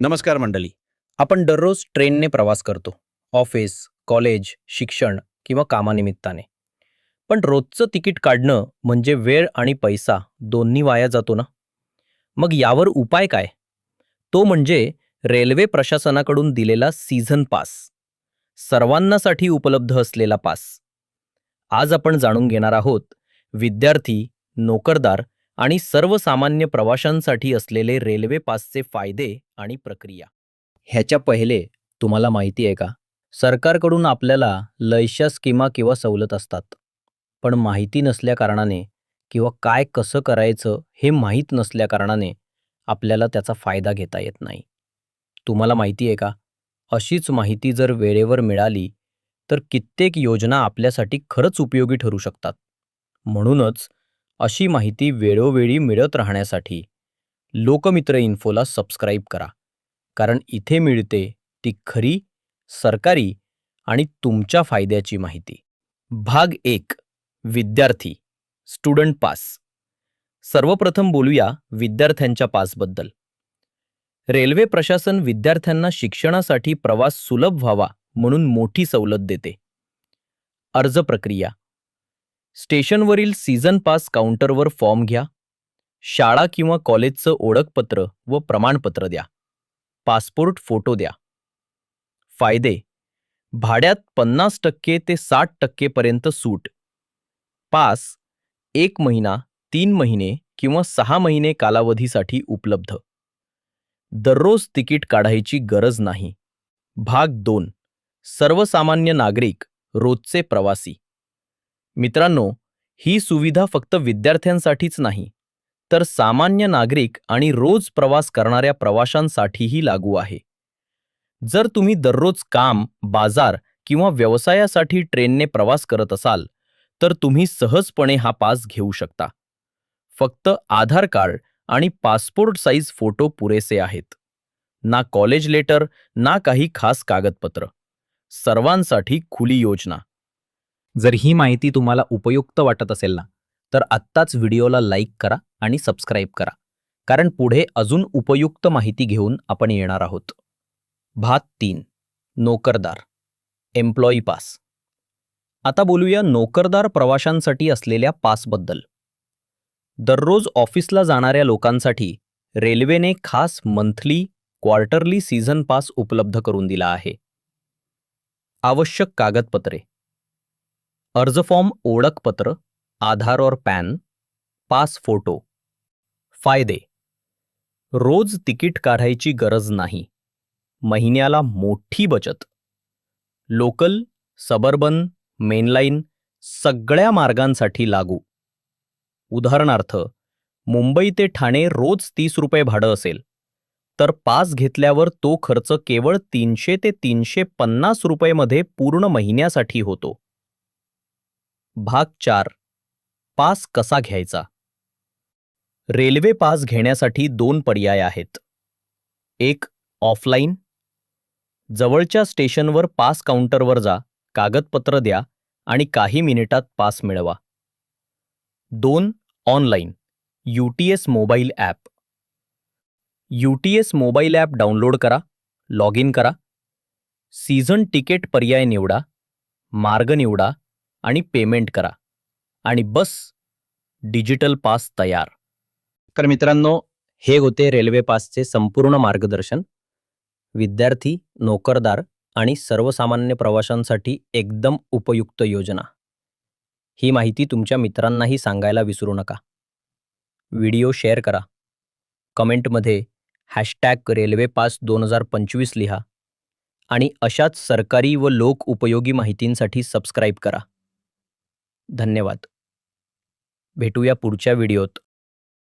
नमस्कार मंडळी. आपण दररोज ट्रेनने प्रवास करतो. ऑफिस, कॉलेज, शिक्षण किंवा कामानिमित्ताने. पण रोजचं तिकीट काढणं म्हणजे वेळ आणि पैसा दोन्ही वाया जातो ना? मग यावर उपाय काय? तो म्हणजे रेल्वे प्रशासनाकडून दिलेला सीझन पास. सर्वांनासाठी उपलब्ध असलेला पास. आज आपण जाणून घेणार आहोत विद्यार्थी, नोकरदार आणि सर्वसामान्य प्रवाशांसाठी असलेले रेल्वे पासचे फायदे आणि प्रक्रिया. ह्याच्या पहिले तुम्हाला माहिती आहे का? सरकारकडून आपल्याला लयशा स्कीमा किंवा सवलत असतात. पण माहिती नसल्या कारणाने किंवा काय कसं करायचं हे माहीत नसल्या कारणाने आपल्याला त्याचा फायदा घेता येत नाही. तुम्हाला माहिती आहे का? अशीच माहिती जर वेळेवर मिळाली तर कित्येक योजना आपल्यासाठी खरंच उपयोगी ठरू शकतात. म्हणूनच अशी माहिती वेळोवेळी मिळत राहण्यासाठी लोकमित्र इन्फोला सबस्क्राईब करा. कारण इथे मिळते ती खरी, सरकारी आणि तुमच्या फायद्याची माहिती. भाग 1. विद्यार्थी स्टुडंट पास. सर्वप्रथम बोलूया विद्यार्थ्यांच्या पासबद्दल. रेल्वे प्रशासन विद्यार्थ्यांना शिक्षणासाठी प्रवास सुलभ व्हावा म्हणून मोठी सवलत देते. अर्ज प्रक्रिया. स्टेशनवरील सीझन पास काउंटरवर फॉर्म घ्या. शाळा किंवा कॉलेजचं ओळखपत्र व प्रमाणपत्र द्या. पासपोर्ट फोटो द्या. फायदे. भाड्यात 50% ते 60% पर्यंत सूट. पास 1 महिना, 3 महिने किंवा 6 महिने कालावधीसाठी उपलब्ध. दररोज तिकीट काढायची गरज नाही. भाग 2. सर्वसामान्य नागरिक, रोजचे प्रवासी. मित्रांनो, ही सुविधा फक्त विद्यार्थ्यांसाठीच नाही, तर सामान्य नागरिक आणि रोज प्रवास करणाऱ्या प्रवाशांसाठीही लागू आहे. जर तुम्ही दररोज काम, बाजार किंवा व्यवसायासाठी ट्रेनने प्रवास करत असाल, तर तुम्ही सहजपणे हा पास घेऊ शकता. फक्त आधार कार्ड आणि पासपोर्ट साईज फोटो पुरेसे आहेत. ना कॉलेज लेटर, ना काही खास कागदपत्र. सर्वांसाठी खुली योजना. जर ही माहिती तुम्हाला उपयुक्त वाटत असेल ना, तर आत्ताच व्हिडिओला लाईक करा आणि सबस्क्राईब करा. कारण पुढे अजून उपयुक्त माहिती घेऊन आपण येणार आहोत. भाग 3. नोकरदार एम्प्लॉई पास. आता बोलूया नोकरदार प्रवाशांसाठी असलेल्या पासबद्दल. दररोज ऑफिसला जाणाऱ्या लोकांसाठी रेल्वेने खास मंथली, क्वार्टरली सीझन पास उपलब्ध करून दिला आहे. आवश्यक कागदपत्रे. अर्ज फॉर्म, ओळखपत्र, आधार और पॅन, पास फोटो. फायदे. रोज तिकीट काढायची गरज नाही. महिन्याला मोठी बचत. लोकल, सबर्बन, मेनलाईन सगळ्या मार्गांसाठी लागू. उदाहरणार्थ, मुंबई ते ठाणे रोज 30 रुपये भाडं असेल, तर पास घेतल्यावर तो खर्च केवळ 300 ते 350 रुपयेमध्ये पूर्ण महिन्यासाठी होतो. भाग 4. पास कसा घ्यायचा? रेल्वे पास घेण्यासाठी 2 पर्याय आहेत. 1. ऑफलाईन. जवळच्या स्टेशनवर पास काउंटरवर जा, कागदपत्र द्या आणि काही मिनिटात पास मिळवा. 2. Online. UTS mobile app. UTS mobile app download करा, लॉग इन करा. सीझन तिकीट पर्याय निवडा, मार्ग निवडा आणि पेमेंट करा आणि बस, डिजिटल पास तयार. तर मित्रांनो, हे होते रेल्वे पासचे संपूर्ण मार्गदर्शन. विद्यार्थी, नोकरदार आणि सर्वसामान्य प्रवाशांसाठी एकदम उपयुक्त योजना. ही माहिती तुमच्या मित्रांनाही सांगायला विसरू नका. व्हिडिओ शेअर करा. कमेंटमध्ये रेल्वे पास 2025 लिहा आणि अशाच सरकारी व लोक उपयोगी माहितींसाठी सबस्क्राईब करा. धन्यवाद. भेटूया पुढच्या व्हिडिओत.